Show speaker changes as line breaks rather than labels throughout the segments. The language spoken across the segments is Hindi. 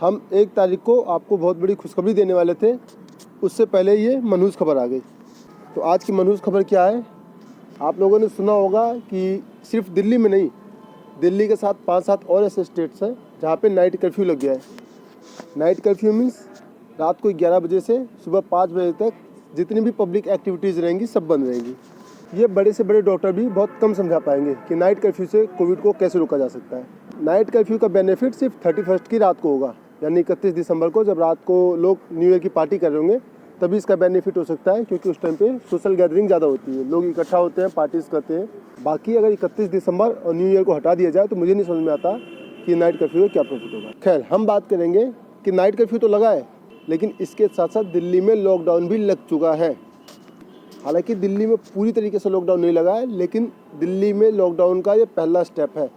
हम 1 तारीख को आपको बहुत बड़ी खुशखबरी देने वाले थे, उससे पहले ये मनहूस खबर आ गई। तो आज की मनहूस खबर क्या है? आप लोगों ने सुना होगा कि सिर्फ दिल्ली में नहीं, दिल्ली के साथ 5-7 और ऐसे स्टेट्स हैं जहाँ पे नाइट कर्फ्यू लग गया है। नाइट कर्फ्यू मीन्स रात को 11 बजे से सुबह 5 बजे तक जितनी भी पब्लिक एक्टिविटीज़ रहेंगी सब बंद रहेंगी। ये बड़े से बड़े डॉक्टर भी बहुत कम समझा पाएंगे कि नाइट कर्फ्यू से कोविड को कैसे रोका जा सकता है। नाइट कर्फ्यू का बेनिफिट सिर्फ 31 की रात को होगा, यानी 31 दिसंबर को जब रात को लोग न्यू ईयर की पार्टी कर रहे होंगे तभी इसका बेनिफिट हो सकता है, क्योंकि उस टाइम पे सोशल गैदरिंग ज़्यादा होती है, लोग इकट्ठा होते हैं, पार्टीज करते हैं। बाकी अगर 31 दिसंबर और न्यू ईयर को हटा दिया जाए तो मुझे नहीं समझ में आता कि नाइट कर्फ्यू का क्या प्रॉफिट होगा। खैर, हम बात करेंगे कि नाइट कर्फ्यू तो लगा है, लेकिन इसके साथ साथ दिल्ली में लॉकडाउन भी लग चुका है। हालांकि दिल्ली में पूरी तरीके से लॉकडाउन नहीं लगा है, लेकिन दिल्ली में लॉकडाउन का ये पहला स्टेप है।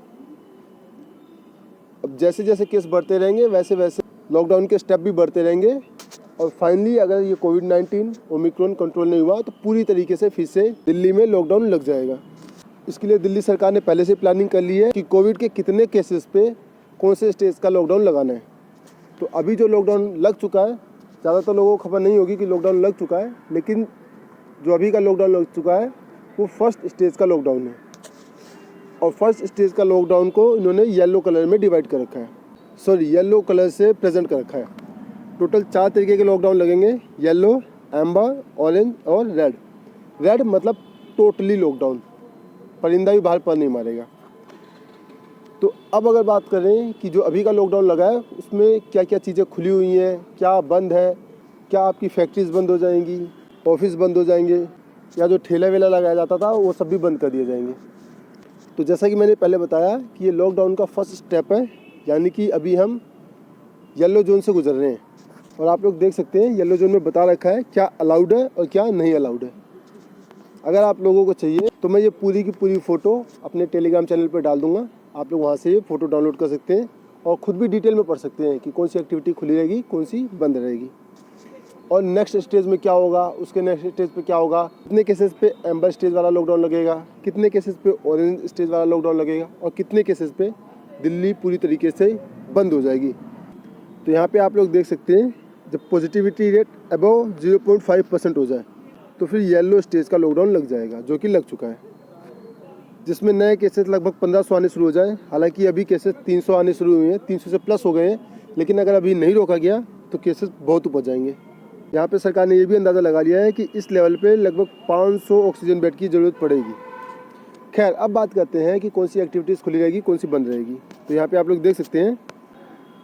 अब जैसे जैसे केस बढ़ते रहेंगे वैसे वैसे लॉकडाउन के स्टेप भी बढ़ते रहेंगे, और फाइनली अगर ये कोविड-19 ओमिक्रॉन कंट्रोल नहीं हुआ तो पूरी तरीके से फिर से दिल्ली में लॉकडाउन लग जाएगा। इसके लिए दिल्ली सरकार ने पहले से प्लानिंग कर ली है कि कोविड के कितने केसेस पे कौन से स्टेज का लॉकडाउन लगाना है। तो अभी जो लॉकडाउन लग चुका है, ज़्यादातर लोगों को खबर नहीं होगी कि लॉकडाउन लग चुका है, लेकिन जो अभी का लॉकडाउन लग चुका है वो फर्स्ट स्टेज का लॉकडाउन है, और फर्स्ट स्टेज का लॉकडाउन को इन्होंने येलो कलर में डिवाइड कर रखा है, येलो कलर से प्रेजेंट कर रखा है। टोटल 4 तरीके के लॉकडाउन लगेंगे, येलो, एम्बर, ऑरेंज और रेड। रेड मतलब टोटली लॉकडाउन, परिंदा भी बाहर पर नहीं मारेगा। तो अब अगर बात करें कि जो अभी का लॉकडाउन लगा है उसमें क्या क्या चीज़ें खुली हुई हैं, क्या बंद है, क्या आपकी फैक्ट्रीज बंद हो जाएंगी, ऑफिस बंद हो जाएंगे, या जो ठेला वेला लगाया जाता था वो सब भी बंद कर दिए जाएंगे। तो जैसा कि मैंने पहले बताया कि ये लॉकडाउन का फर्स्ट स्टेप है, यानी कि अभी हम येलो जोन से गुजर रहे हैं। और आप लोग देख सकते हैं येलो जोन में बता रखा है क्या अलाउड है और क्या नहीं अलाउड है। अगर आप लोगों को चाहिए तो मैं ये पूरी की पूरी फ़ोटो अपने टेलीग्राम चैनल पर डाल दूँगा, आप लोग वहाँ से ये फ़ोटो डाउनलोड कर सकते हैं और ख़ुद भी डिटेल में पढ़ सकते हैं कि कौन सी एक्टिविटी खुली रहेगी, कौन सी बंद रहेगी, और नेक्स्ट स्टेज में क्या होगा, उसके नेक्स्ट स्टेज पे क्या होगा, कितने केसेस पे एम्बर स्टेज वाला लॉकडाउन लगेगा, कितने केसेस पे ऑरेंज स्टेज वाला लॉकडाउन लगेगा, और कितने केसेस पे दिल्ली पूरी तरीके से बंद हो जाएगी। तो यहाँ पे आप लोग देख सकते हैं जब पॉजिटिविटी रेट अबव 0.5% हो जाए तो फिर येलो स्टेज का लॉकडाउन लग जाएगा, जो कि लग चुका है, जिसमें नए केसेस लगभग 1500 आने शुरू हो जाए। हालांकि अभी केसेस 300 आने शुरू हुए हैं, 300 से प्लस हो गए हैं, लेकिन अगर अभी नहीं रोका गया तो केसेस बहुत ऊपर जाएंगे। यहाँ पे सरकार ने ये भी अंदाज़ा लगा लिया है कि इस लेवल पे लगभग 500 ऑक्सीजन बेड की ज़रूरत पड़ेगी। खैर, अब बात करते हैं कि कौन सी एक्टिविटीज़ खुली रहेगी, कौन सी बंद रहेगी। तो यहाँ पे आप लोग देख सकते हैं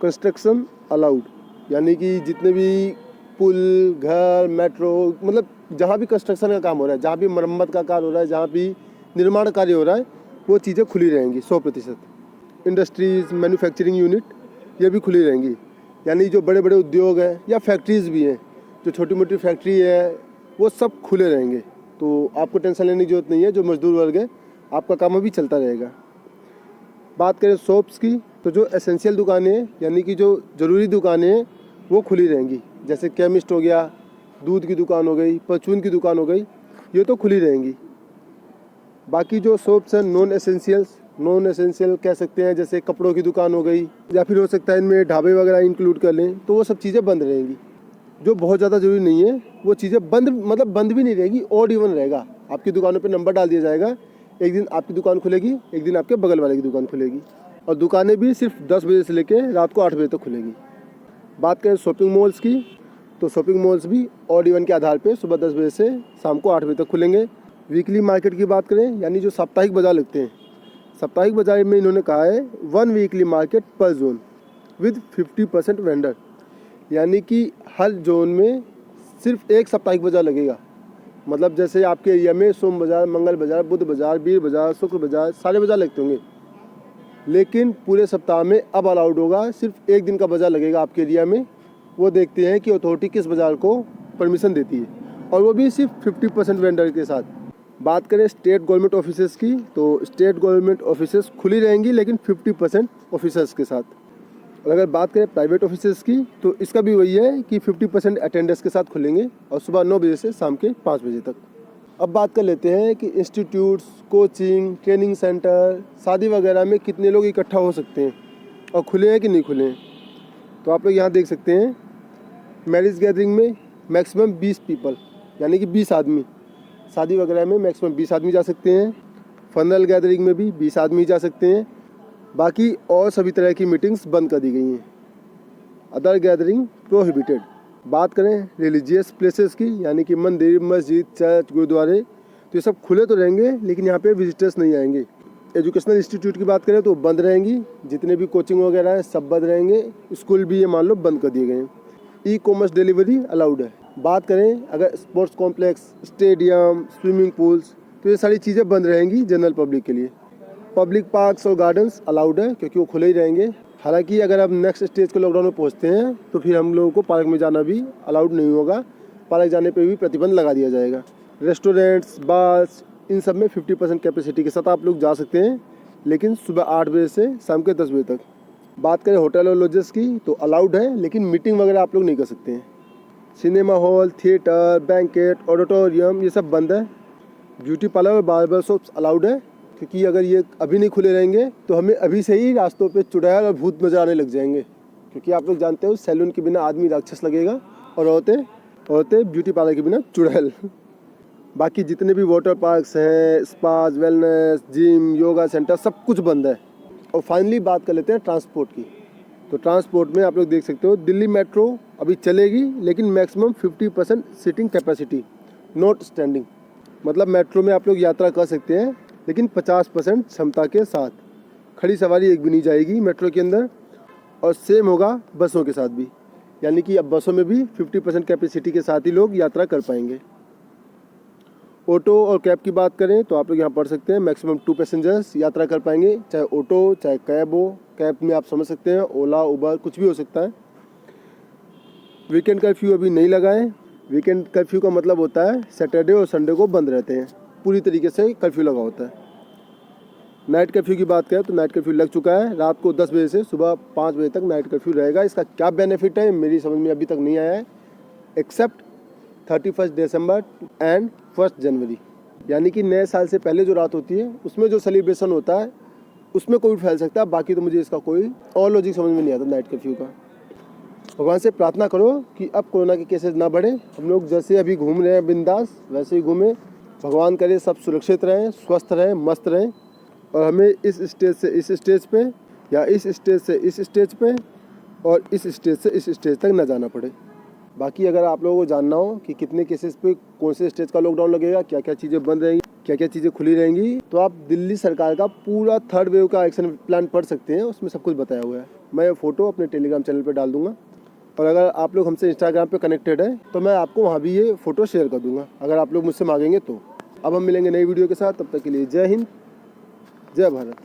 कंस्ट्रक्शन अलाउड, यानी कि जितने भी पुल, घर, मेट्रो, मतलब जहाँ भी कंस्ट्रक्शन का काम हो रहा है, जहाँ भी मरम्मत का कार्य हो रहा है, जहाँ भी निर्माण कार्य हो रहा है, वो चीज़ें खुली रहेंगी 100%। इंडस्ट्रीज़, मैन्युफैक्चरिंग यूनिट ये भी खुली रहेंगी, यानी जो बड़े बड़े उद्योग हैं या फैक्ट्रीज़ भी हैं, जो छोटी मोटी फैक्ट्री है वो सब खुले रहेंगे। तो आपको टेंशन लेने की ज़रूरत नहीं है, जो मजदूर वर्ग है आपका काम अभी चलता रहेगा। बात करें शॉप्स की, तो जो एसेंशियल दुकानें हैं, यानी कि जो ज़रूरी दुकानें हैं वो खुली रहेंगी, जैसे केमिस्ट हो गया, दूध की दुकान हो गई, परचून की दुकान हो गई, ये तो खुली रहेंगी। बाकी जो शॉप्स हैं नॉन एसेंशियल कह सकते हैं, जैसे कपड़ों की दुकान हो गई, या फिर हो सकता है इनमें ढाबे वगैरह इंक्लूड कर लें, तो वो सब चीज़ें बंद रहेंगी। जो बहुत ज़्यादा ज़रूरी नहीं है वो चीज़ें बंद, मतलब बंद भी नहीं रहेगी, ऑड इवन रहेगा। आपकी दुकानों पे नंबर डाल दिया जाएगा, एक दिन आपकी दुकान खुलेगी, एक दिन आपके बगल वाले की दुकान खुलेगी, और दुकानें भी सिर्फ 10 बजे से लेकर रात को 8 बजे तक खुलेगी। बात करें शॉपिंग मॉल्स की, तो शॉपिंग मॉल्स भी ऑड इवन के आधार पर सुबह 10 बजे से शाम को 8 बजे तक खुलेंगे। वीकली मार्केट की बात करें, यानी जो साप्ताहिक बाजार लगते हैं, साप्ताहिक बाजार में इन्होंने कहा है 1 वीकली मार्केट पर जोन विद 50% वेंडर, यानी कि हर जोन में सिर्फ एक साप्ताहिक बाजार लगेगा। मतलब जैसे आपके एरिया में सोम बाजार, मंगल बाजार, बुध बाजार, वीर बाजार, शुक्र बाजार, सारे बाजार लगते होंगे, लेकिन पूरे सप्ताह में अब अलाउड होगा सिर्फ एक दिन का बाजार लगेगा आपके एरिया में। वो देखते हैं कि अथॉरिटी किस बाजार को परमिशन देती है, और वो भी सिर्फ 50% वेंडर के साथ। बात करें स्टेट गवर्नमेंट ऑफिसेज़ की, तो स्टेट गवर्नमेंट ऑफिसेज़ खुली रहेंगी, लेकिन 50% ऑफिसर्स के साथ। और अगर बात करें प्राइवेट ऑफिसेज़ की, तो इसका भी वही है कि 50% अटेंडेंस के साथ खुलेंगे, और सुबह 9 बजे से शाम के 5 बजे तक। अब बात कर लेते हैं कि इंस्टीट्यूट्स, कोचिंग, ट्रेनिंग सेंटर, शादी वगैरह में कितने लोग इकट्ठा हो सकते हैं और खुले हैं कि नहीं खुले हैं। तो आप लोग यहाँ देख सकते हैं मैरिज गैदरिंग में मैक्सिमम 20 पीपल यानी कि 20 आदमी, शादी वगैरह में मैक्सिमम 20 आदमी जा सकते हैं। फनरल गैदरिंग में भी 20 आदमी जा सकते हैं। बाकी और सभी तरह की मीटिंग्स बंद कर दी गई हैं। Other gathering prohibited. बात करें रिलीजियस प्लेसेस की यानी कि मंदिर, मस्जिद, चर्च, गुरुद्वारे, तो ये सब खुले तो रहेंगे लेकिन यहाँ पे विजिटर्स नहीं आएंगे। एजुकेशनल इंस्टीट्यूट की बात करें तो बंद रहेंगी, जितने भी कोचिंग वगैरह हैं सब बंद रहेंगे। स्कूल भी ये मान लो बंद कर दिए गए हैं। ई कॉमर्स डिलीवरी अलाउड है। बात करें अगर sports complex, stadium, swimming pools, तो ये सारी चीज़ें बंद रहेंगी जनरल पब्लिक के लिए। पब्लिक पार्क्स और गार्डन्स अलाउड है क्योंकि वो खुले ही रहेंगे। हालांकि अगर अब नेक्स्ट स्टेज के लॉकडाउन में पहुंचते हैं तो फिर हम लोगों को पार्क में जाना भी अलाउड नहीं होगा। पार्क जाने पे भी प्रतिबंध लगा दिया जाएगा। रेस्टोरेंट्स, बार्स, इन सब में 50% कैपेसिटी के साथ आप लोग जा सकते हैं, लेकिन सुबह 8 बजे से शाम के 10 बजे तक। बात करें होटल और लॉजेस की तो अलाउड है, लेकिन मीटिंग वगैरह आप लोग नहीं कर सकते हैं। Cinema hall, theatre, banquet, auditorium ये सब बंद है। ब्यूटी पार्लर और बार्बर शॉप्स अलाउड है क्योंकि अगर ये अभी नहीं खुले रहेंगे तो हमें अभी से ही रास्तों पे चुड़ैल और भूत नजर आने लग जाएंगे, क्योंकि आप लोग जानते हो सैलून के बिना आदमी राक्षस लगेगा और औरतें ब्यूटी पार्लर के बिना चुड़ैल। बाकी जितने भी वाटर पार्क्स हैं, spas, wellness, gym, yoga centre, सब कुछ बंद है। और फाइनली बात कर लेते हैं ट्रांसपोर्ट की। तो ट्रांसपोर्ट में आप लोग देख सकते हो दिल्ली मेट्रो अभी चलेगी, लेकिन maximum 50% seating capacity, not standing. मतलब मेट्रो में आप लोग यात्रा कर सकते हैं लेकिन 50% क्षमता के साथ। खड़ी सवारी एक भी नहीं जाएगी मेट्रो के अंदर। और सेम होगा बसों के साथ भी, यानी कि अब बसों में भी 50% कैपेसिटी के साथ ही लोग यात्रा कर पाएंगे। ऑटो और कैब की बात करें तो आप लोग यहाँ पढ़ सकते हैं मैक्सिमम 2 पैसेंजर्स यात्रा कर पाएंगे, चाहे ऑटो चाहे कैब हो। कैब में आप समझ सकते हैं ओला, उबर, कुछ भी हो सकता है। वीकेंड कर्फ्यू अभी नहीं लगाएं। वीकेंड कर्फ्यू का मतलब होता है सैटरडे और संडे को बंद रहते हैं, पूरी तरीके से कर्फ्यू लगा होता है। नाइट कर्फ्यू की बात करें तो नाइट कर्फ्यू लग चुका है। रात को 10 बजे से सुबह 5 बजे तक नाइट कर्फ्यू रहेगा। इसका क्या बेनिफिट है मेरी समझ में अभी तक नहीं आया है, एक्सेप्ट 31 दिसंबर एंड 1 जनवरी, यानी कि नए साल से पहले जो रात होती है उसमें जो सेलिब्रेशन होता है उसमें कोविड फैल सकता है। बाकी तो मुझे इसका कोई और लॉजिक समझ में नहीं आता नाइट कर्फ्यू का। भगवान से प्रार्थना करो कि अब कोरोना के केसेस ना बढ़े। हम लोग जैसे अभी घूम रहे हैं बिंदास, वैसे ही घूमें। भगवान करे सब सुरक्षित रहें, स्वस्थ रहें, मस्त रहें, और हमें इस स्टेज से इस स्टेज पे या इस स्टेज से इस स्टेज पे और इस स्टेज से इस स्टेज तक ना जाना पड़े। बाकी अगर आप लोगों को जानना हो कि कितने केसेस पे कौन से स्टेज का लॉकडाउन लगेगा, क्या क्या चीज़ें बंद रहेंगी, क्या क्या चीज़ें खुली रहेंगी, तो आप दिल्ली सरकार का पूरा 3rd वेव का एक्शन प्लान पढ़ सकते हैं। उसमें सब कुछ बताया हुआ है। मैं फ़ोटो अपने टेलीग्राम चैनल पर डाल दूँगा, और अगर आप लोग हमसे इंस्टाग्राम पे कनेक्टेड है तो मैं आपको वहाँ भी ये फ़ोटो शेयर कर दूँगा अगर आप लोग मुझसे मांगेंगे तो। अब हम मिलेंगे नई वीडियो के साथ, तब तक के लिए जय हिंद, जय भारत।